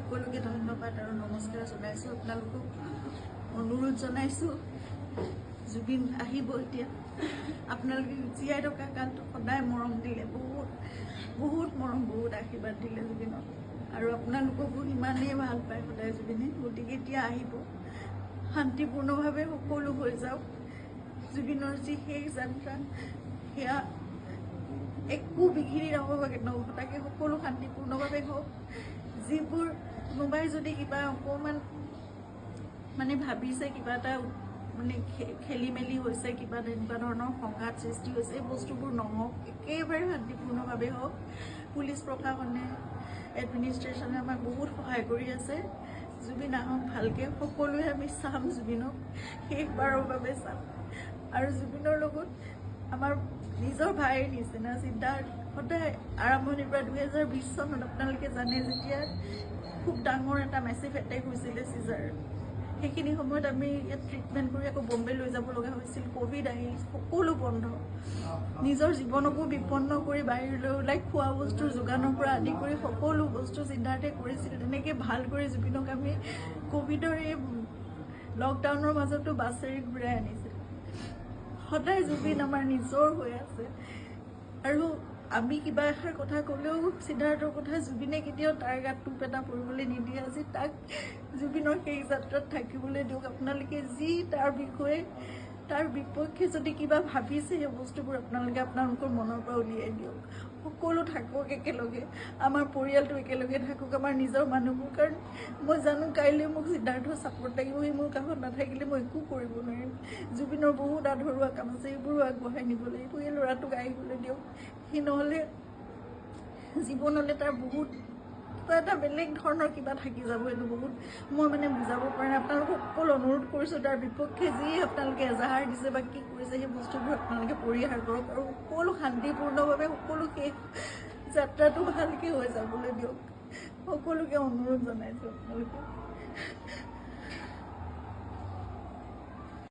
সকলোকে ধন্যবাদ আৰু নমস্কাৰ জনাইছোঁ। আপোনালোকক অনুৰোধ জনাইছোঁ, জুবিন আহিব এতিয়া। আপোনালোকে জীয়াই থকা কালটো সদায় মৰম দিলে, বহুত মৰম, বহুত আশীৰ্বাদ দিলে জুবিনক, আৰু আপোনালোককো ইমানেই ভাল পায় সদায় জুবিনে। গতিকে এতিয়া আহিব, শান্তিপূৰ্ণভাৱে সকলো হৈ যাওক। জুবিনৰ যি শেষ যাত্ৰা, সেয়া একো বিঘিনি নহ'বাকে তাকে সকলো শান্তিপূৰ্ণভাৱে হওক। যিবোৰ কোনোবাই যদি কিবা অকণমান মানে ভাবিছে, কিবা এটা মানে খেলি মেলি হৈছে, কিবা তেনেকুৱা ধৰণৰ সংঘাত সৃষ্টি হৈছে, এই বস্তুবোৰ নহওক, একেবাৰে শান্তিপূৰ্ণভাৱে হওক। পুলিচ প্ৰশাসনে, এডমিনিষ্ট্ৰেশ্যনে আমাক বহুত সহায় কৰি আছে। জুবিন আহক ভালকৈ, সকলোৱে আমি চাম জুবিনক, শেষবাৰৰ বাবে চাম। আৰু জুবিনৰ লগত আমাৰ নিজৰ ভাইৰ নিচিনা চিন্তা সদায় আৰম্ভণিৰ পৰা 2020 চনত আপোনালোকে জানে, যেতিয়া খুব ডাঙৰ এটা মেচিভ এটেক হৈছিলে চিজাৰ, সেইখিনি সময়ত আমি ইয়াত ট্ৰিটমেণ্ট কৰি আকৌ বম্বে লৈ যাব লগা হৈছিল। ক'ভিড আহিল, সকলো বন্ধ, নিজৰ জীৱনকো বিপন্ন কৰি বাহিৰলৈ ওলাই খোৱা বস্তুৰ যোগানৰ পৰা আদি কৰি সকলো বস্তু চিন্তাৰ্থে কৰিছিল। তেনেকৈ ভাল কৰি জুবিনক আমি ক'ভিডৰ এই লকডাউনৰ মাজতো বাছেৰে ঘূৰাই আনিছিল। সদায় জুবিন আমাৰ নিজৰ হৈ আছে, আৰু আমি কিবা এষাৰ কথা ক'লেও সিদ্ধাৰ্থৰ কথা জুবিনে কেতিয়াও তাৰ গাত টোপ এটা পৰিবলৈ নিদিয়ে। আজি তাক জুবিনৰ সেই যাত্ৰাত থাকিবলৈ দিয়ক। আপোনালোকে যি তাৰ বিষয়ে, তাৰ বিপক্ষে যদি কিবা ভাবিছে, সেই বস্তুবোৰ আপোনালোকে আপোনালোকৰ মনৰ পৰা উলিয়াই দিয়ক। সকলো থাকক একেলগে, আমাৰ পৰিয়ালটো একেলগে থাকক, আমাৰ নিজৰ মানুহবোৰ। কাৰণ মই জানো কাইলৈ মোক সিদ্ধাৰ্থৰ ছাপোৰ্ট লাগিব, সি মোৰ কাষত নাথাকিলে মই একো কৰিব নোৱাৰিম। জুবিনৰ বহুত আধৰুৱা কাম আছে, সেইবোৰো আগবঢ়াই নিব লাগিব। এই ল'ৰাটোক আহিবলৈ দিয়ক, সি নহ'লে জীৱনলৈ তাৰ বহুত কিবা এটা বেলেগ ধৰণৰ কিবা থাকি যাব। এইটো বহুত মই মানে বুজাব পৰা নাই। আপোনালোকক সকলো অনুৰোধ কৰিছোঁ, তাৰ বিপক্ষে যি আপোনালোকে এজাহাৰ দিছে বা কি কৰিছে, সেই বস্তুবোৰ আপোনালোকে পৰিহাৰ কৰক, আৰু সকলো শান্তিপূৰ্ণভাৱে সকলো শেষ যাত্ৰাটো ভালকৈ হৈ যাবলৈ দিয়ক। সকলোকে অনুৰোধ জনাইছোঁ আপোনালোকে।